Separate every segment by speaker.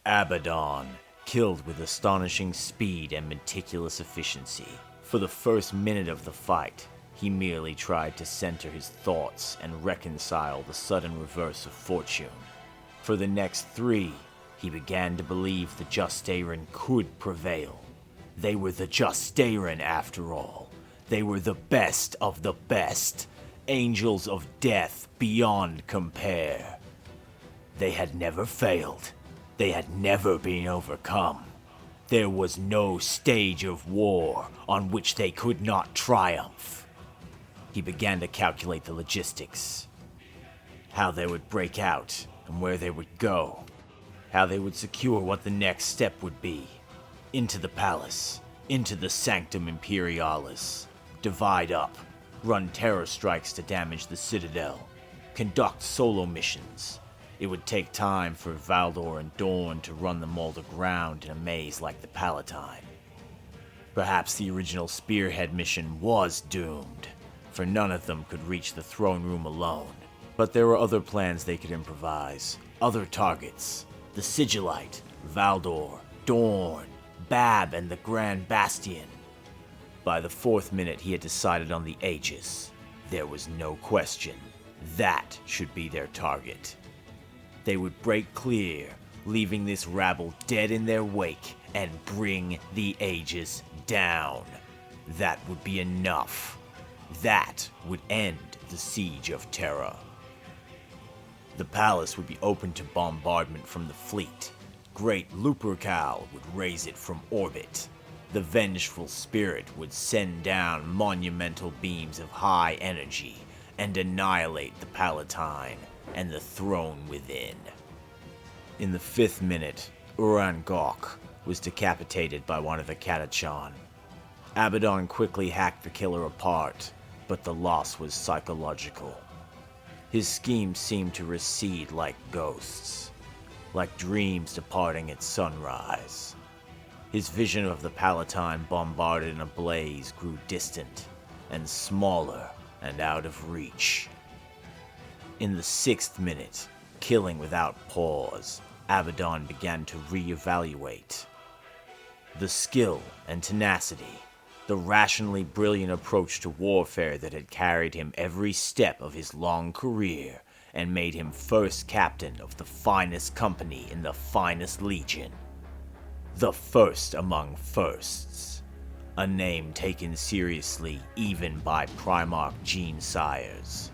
Speaker 1: Abaddon, killed with astonishing speed and meticulous efficiency. For the first minute of the fight, he merely tried to center his thoughts and reconcile the sudden reverse of fortune. For the next 3, he began to believe the Justaerin could prevail. They were the Justaerin after all. They were the best of the best, angels of death beyond compare. They had never failed. They had never been overcome. There was no stage of war on which they could not triumph. He began to calculate the logistics. How they would break out and where they would go. How they would secure what the next step would be. Into the palace. Into the Sanctum Imperialis. Divide up. Run terror strikes to damage the Citadel. Conduct solo missions. It would take time for Valdor and Dorn to run them all to ground in a maze like the Palatine. Perhaps the original Spearhead mission was doomed, for none of them could reach the throne room alone. But there were other plans they could improvise, other targets. The Sigillite, Valdor, Dorn, Bab, and the Grand Bastion. By the 4th minute he had decided on the Aegis. There was no question. That should be their target. They would break clear, leaving this rabble dead in their wake, and bring the Aegis down. That would be enough. That would end the Siege of Terra. The palace would be open to bombardment from the fleet. Great Lupercal would raise it from orbit. The vengeful spirit would send down monumental beams of high energy and annihilate the Palatine and the throne within. In the 5th minute, Uran Gok was decapitated by one of the Katachan. Abaddon quickly hacked the killer apart, but the loss was psychological. His scheme seemed to recede like ghosts, like dreams departing at sunrise. His vision of the Palatine bombarded in a blaze grew distant and smaller and out of reach. In the 6th minute, killing without pause, Abaddon began to reevaluate. The skill and tenacity, the rationally brilliant approach to warfare that had carried him every step of his long career and made him first captain of the finest company in the finest legion. The first among firsts. A name taken seriously even by Primarch Gene-sires.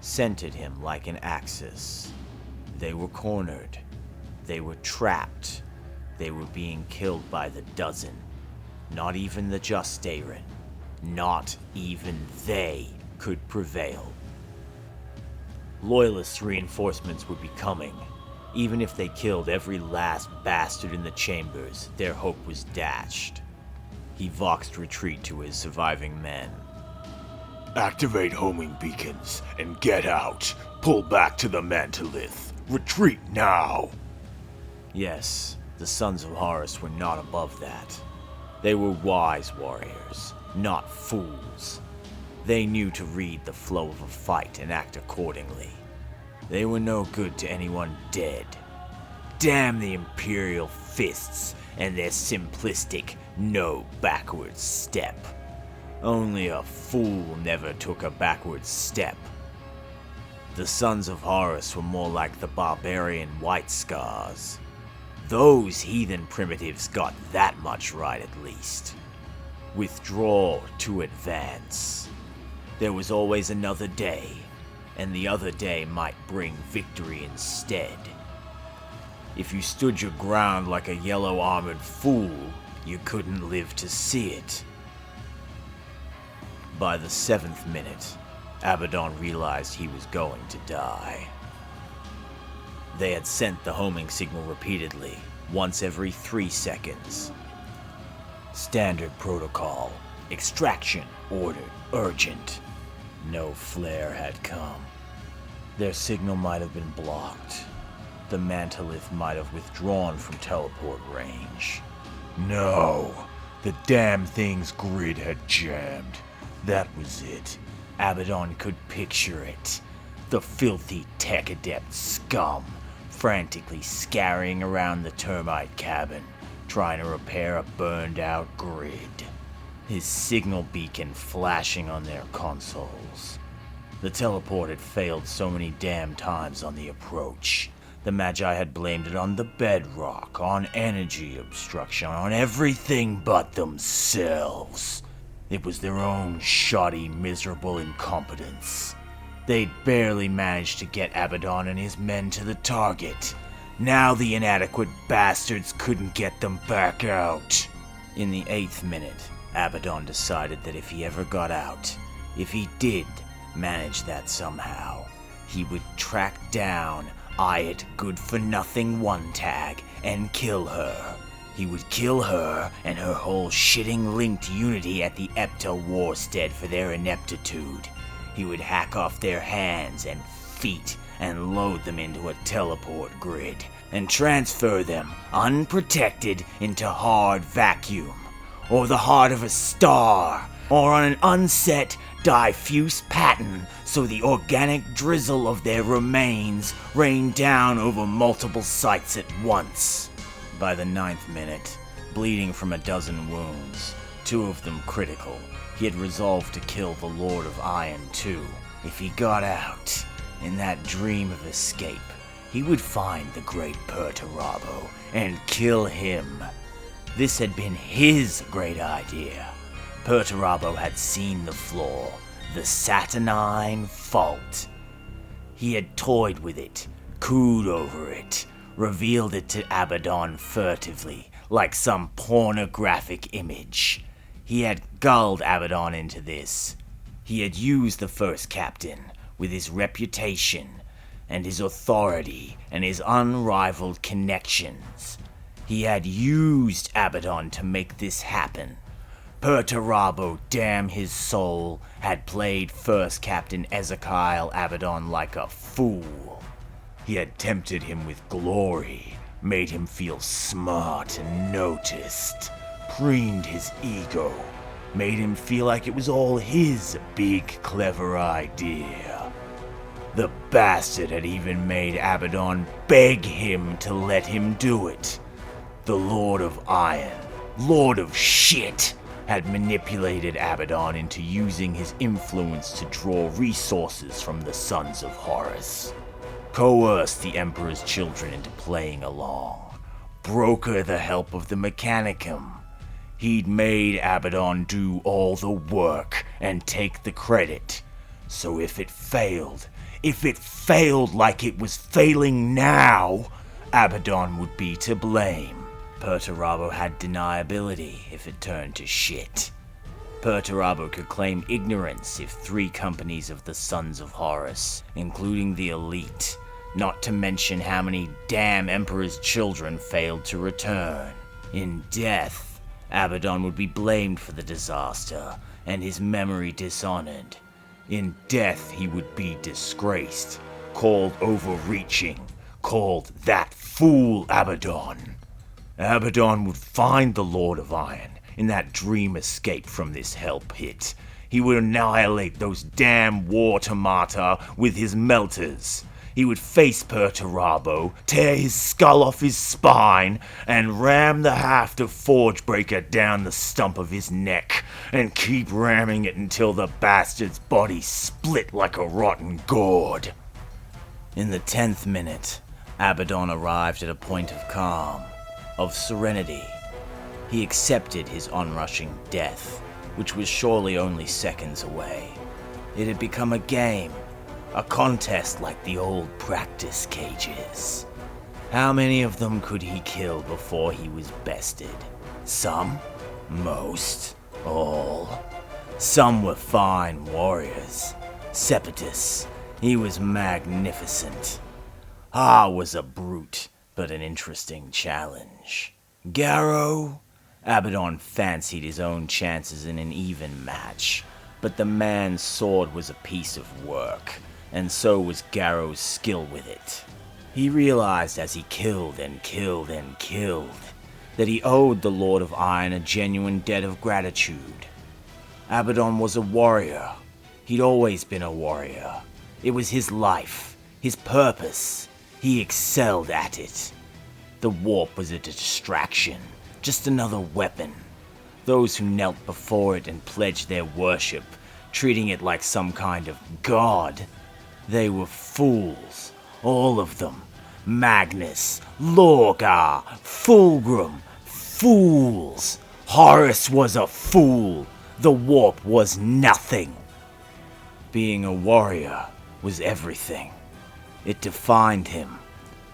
Speaker 1: Scented him like an axis. They were cornered. They were trapped. They were being killed by the dozen. Not even the Justaerin. Not even they could prevail. Loyalist reinforcements would be coming. Even if they killed every last bastard in the chambers, their hope was dashed. He voxed retreat to his surviving men.
Speaker 2: Activate homing beacons and get out. Pull back to the Mantolith. Retreat now.
Speaker 1: Yes, the Sons of Horus were not above that. They were wise warriors, not fools. They knew to read the flow of a fight and act accordingly. They were no good to anyone dead. Damn the Imperial fists and their simplistic no backwards step. Only a fool never took a backwards step. The Sons of Horus were more like the barbarian White Scars. Those heathen primitives got that much right at least. Withdraw to advance. There was always another day, and the other day might bring victory instead. If you stood your ground like a yellow-armored fool, you couldn't live to see it. By the 7th minute, Abaddon realized he was going to die. They had sent the homing signal repeatedly, once every 3 seconds. Standard protocol. Extraction ordered urgent. No flare had come. Their signal might have been blocked. The Mantolith might have withdrawn from teleport range.
Speaker 2: No, the damn thing's grid had jammed.
Speaker 1: That was it. Abaddon could picture it. The filthy tech adept scum, frantically scurrying around the termite cabin, trying to repair a burned-out grid, his signal beacon flashing on their consoles. The teleport had failed so many damn times on the approach. The Magi had blamed it on the bedrock, on energy obstruction, on everything but themselves. It was their own shoddy, miserable incompetence. They'd barely managed to get Abaddon and his men to the target. Now the inadequate bastards couldn't get them back out. In the 8th minute, Abaddon decided that if he ever got out, if he did manage that somehow, he would track down Ayat Good-for-Nothing One-Tag and kill her. He would kill her and her whole shitting linked unity at the Epta Warstead for their ineptitude. He would hack off their hands and feet and load them into a teleport grid and transfer them unprotected into hard vacuum, or the heart of a star, or on an unset diffuse pattern so the organic drizzle of their remains rained down over multiple sites at once. By the 9th minute, bleeding from a dozen wounds, 2 of them critical, he had resolved to kill the Lord of Iron too. If he got out, in that dream of escape, he would find the great Perturabo and kill him. This had been his great idea. Perturabo had seen the flaw, the Saturnine fault. He had toyed with it, cooed over it, revealed it to Abaddon furtively, like some pornographic image. He had gulled Abaddon into this. He had used the first captain, with his reputation, and his authority, and his unrivaled connections. He had used Abaddon to make this happen. Perturabo, damn his soul, had played First Captain Ezekiel Abaddon like a fool. He had tempted him with glory, made him feel smart and noticed, preened his ego, made him feel like it was all his big, clever idea. The bastard had even made Abaddon beg him to let him do it. The Lord of Iron, Lord of Shit, had manipulated Abaddon into using his influence to draw resources from the Sons of Horus. Coerced the Emperor's children into playing along. Broker the help of the Mechanicum. He'd made Abaddon do all the work and take the credit. So if it failed like it was failing now, Abaddon would be to blame. Perturabo had deniability if it turned to shit. Perturabo could claim ignorance if 3 companies of the Sons of Horus, including the elite, not to mention how many damn Emperor's children failed to return. In death, Abaddon would be blamed for the disaster, and his memory dishonored. In death, he would be disgraced, called overreaching, called that fool Abaddon. Abaddon would find the Lord of Iron in that dream escape from this hell pit. He would annihilate those damn war tomata with his melters. He would face Perturabo, tear his skull off his spine, and ram the haft of Forgebreaker down the stump of his neck, and keep ramming it until the bastard's body split like a rotten gourd. In the 10th minute, Abaddon arrived at a point of calm, of serenity. He accepted his onrushing death, which was surely only seconds away. It had become a game, a contest like the old practice cages. How many of them could he kill before he was bested? Some? Most? All? Some were fine warriors. Sepetus, he was magnificent. Ah was a brute, but an interesting challenge. Garrow? Abaddon fancied his own chances in an even match, but the man's sword was a piece of work, and so was Garrow's skill with it. He realized as he killed and killed and killed that he owed the Lord of Iron a genuine debt of gratitude. Abaddon was a warrior. He'd always been a warrior. It was his life, his purpose. He excelled at it. The warp was a distraction, just another weapon. Those who knelt before it and pledged their worship, treating it like some kind of god, they were fools, all of them. Magnus, Lorgar, Fulgrim, fools. Horus was a fool. The warp was nothing. Being a warrior was everything. It defined him.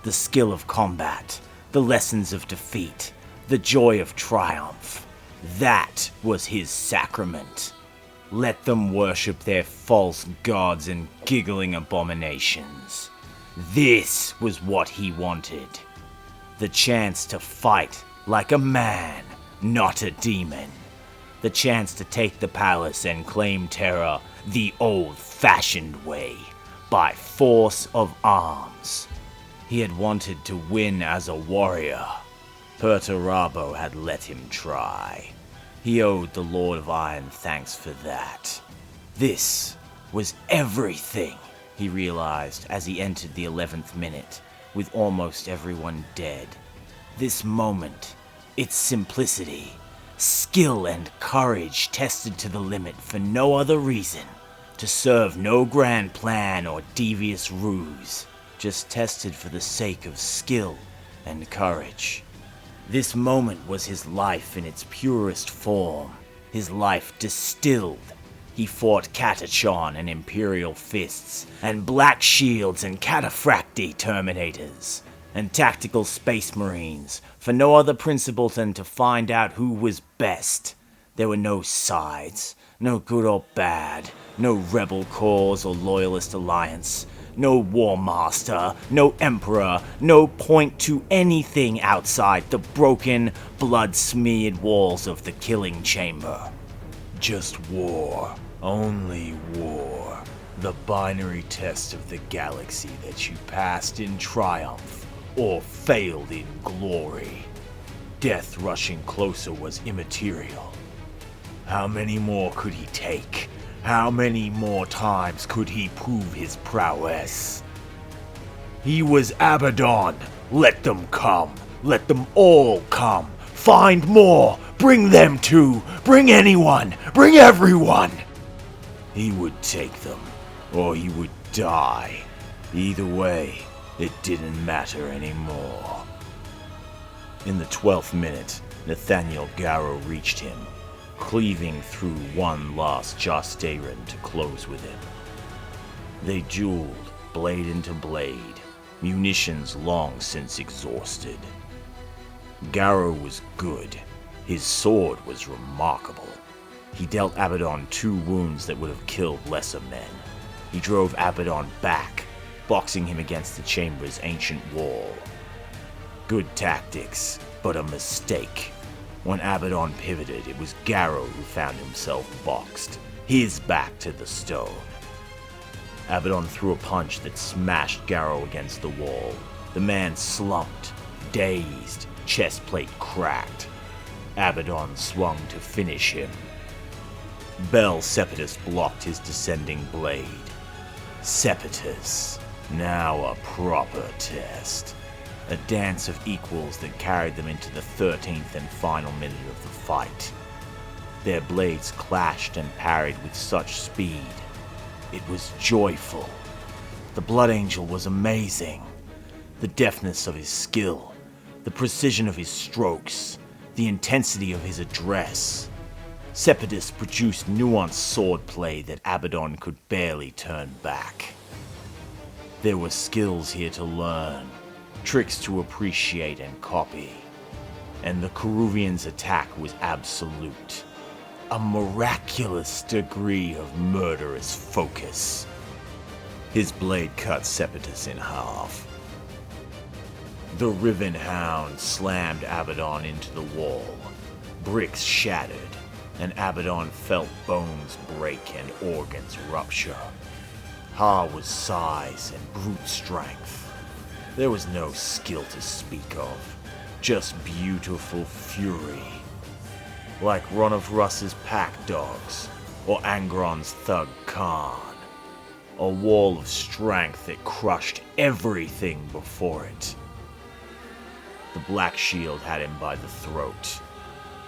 Speaker 1: The skill of combat, the lessons of defeat, the joy of triumph. That was his sacrament. Let them worship their false gods and giggling abominations. This was what he wanted. The chance to fight like a man, not a demon. The chance to take the palace and claim Terra the old-fashioned way, by force of arms. He had wanted to win as a warrior. Perturabo had let him try. He owed the Lord of Iron thanks for that. This was everything, he realized as he entered the 11th minute, with almost everyone dead. This moment, its simplicity, skill and courage tested to the limit for no other reason, to serve no grand plan or devious ruse, just tested for the sake of skill and courage. This moment was his life in its purest form, his life distilled. He fought Catachon and Imperial Fists, and Black Shields and Cataphracti Terminators, and Tactical Space Marines, for no other principle than to find out who was best. There were no sides, no good or bad, no rebel cause or loyalist alliance, no war master, no emperor, no point to anything outside the broken, blood-smeared walls of the killing chamber. Just war. Only war. The binary test of the galaxy that you passed in triumph or failed in glory. Death rushing closer was immaterial. How many more could he take? How many more times could he prove his prowess? He was Abaddon. Let them come. Let them all come. Find more. Bring them too. Bring anyone. Bring everyone. He would take them, or he would die. Either way, it didn't matter anymore. In the 12th minute, Nathaniel Garrow reached him, cleaving through one last Jostarin to close with him. They dueled, blade into blade, munitions long since exhausted. Garrow was good. His sword was remarkable. He dealt Abaddon 2 wounds that would have killed lesser men. He drove Abaddon back, boxing him against the chamber's ancient wall. Good tactics, but a mistake. When Abaddon pivoted, it was Garrow who found himself boxed, his back to the stone. Abaddon threw a punch that smashed Garrow against the wall. The man slumped, dazed, chest plate cracked. Abaddon swung to finish him. Bel Sepetus blocked his descending blade. Sepetus, now a proper test. A dance of equals that carried them into the 13th and final minute of the fight. Their blades clashed and parried with such speed. It was joyful. The Blood Angel was amazing. The deftness of his skill, the precision of his strokes, the intensity of his address. Sepetus produced nuanced swordplay that Abaddon could barely turn back. There were skills here to learn, tricks to appreciate and copy. And the Keruvian's attack was absolute. A miraculous degree of murderous focus. His blade cut Sepetus in half. The Riven Hound slammed Abaddon into the wall. Bricks shattered, and Abaddon felt bones break and organs rupture. Ha was size and brute strength. There was no skill to speak of, just beautiful fury. Like one of Russ's pack dogs, or Angron's Thug Khan. a wall of strength that crushed everything before it. The black shield had him by the throat.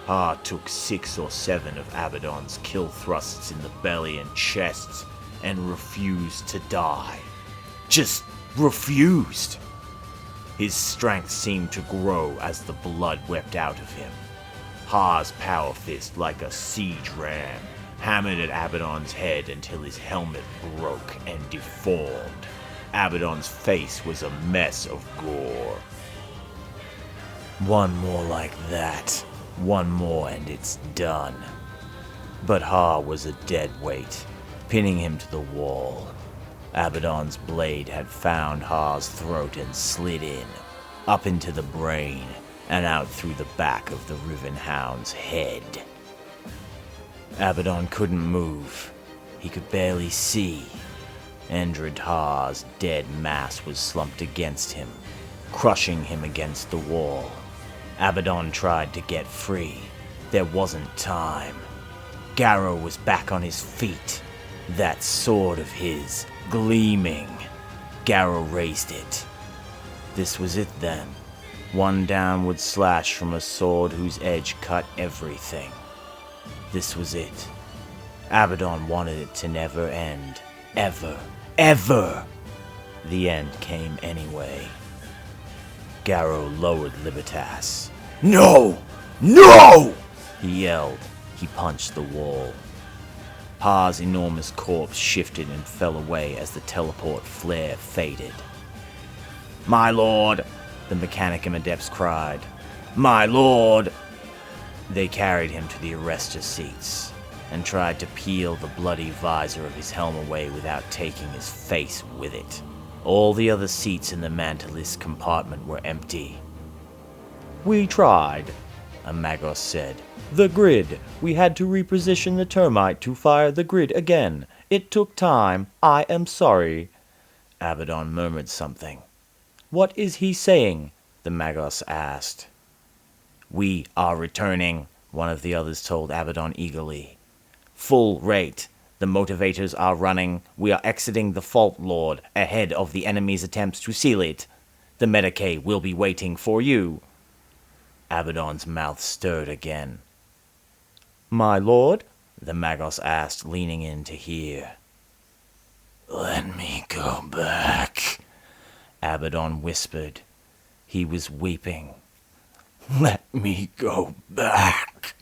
Speaker 1: Ha took 6 or 7 of Abaddon's kill thrusts in the belly and chest and refused to die. Just refused. His strength seemed to grow as the blood wept out of him. Ha's power fist, like a siege ram, hammered at Abaddon's head until his helmet broke and deformed. Abaddon's face was a mess of gore. One more like that. One more and it's done. But Ha was a dead weight, pinning him to the wall. Abaddon's blade had found Ha's throat and slid in, up into the brain, and out through the back of the Riven Hound's head. Abaddon couldn't move. He could barely see. Endred Ha's dead mass was slumped against him, crushing him against the wall. Abaddon tried to get free. There wasn't time. Garrow was back on his feet, that sword of his gleaming. Garrow raised it. This was it then. One downward slash from a sword whose edge cut everything. This was it. Abaddon wanted it to never end. Ever. Ever! The end came anyway. Garrow lowered Libertas. "No! No!" he yelled. He punched the wall. Ha's enormous corpse shifted and fell away as the teleport flare faded. "My lord!" the Mechanicum adepts cried. "My lord!" They carried him to the arrestor seats and tried to peel the bloody visor of his helm away without taking his face with it. All the other seats in the Mantilist compartment were empty. "We tried," a Magos said. "The grid. We had to reposition the termite to fire the grid again. It took time. I am sorry." Abaddon murmured something. "What is he saying?" the Magos asked. "We are returning," one of the others told Abaddon eagerly. "Full rate. The motivators are running. We are exiting the Fault Lord ahead of the enemy's attempts to seal it. The Medicae will be waiting for you." Abaddon's mouth stirred again. "My lord?" the Magos asked, leaning in to hear. "Let me go back," Abaddon whispered. He was weeping. "Let me go back."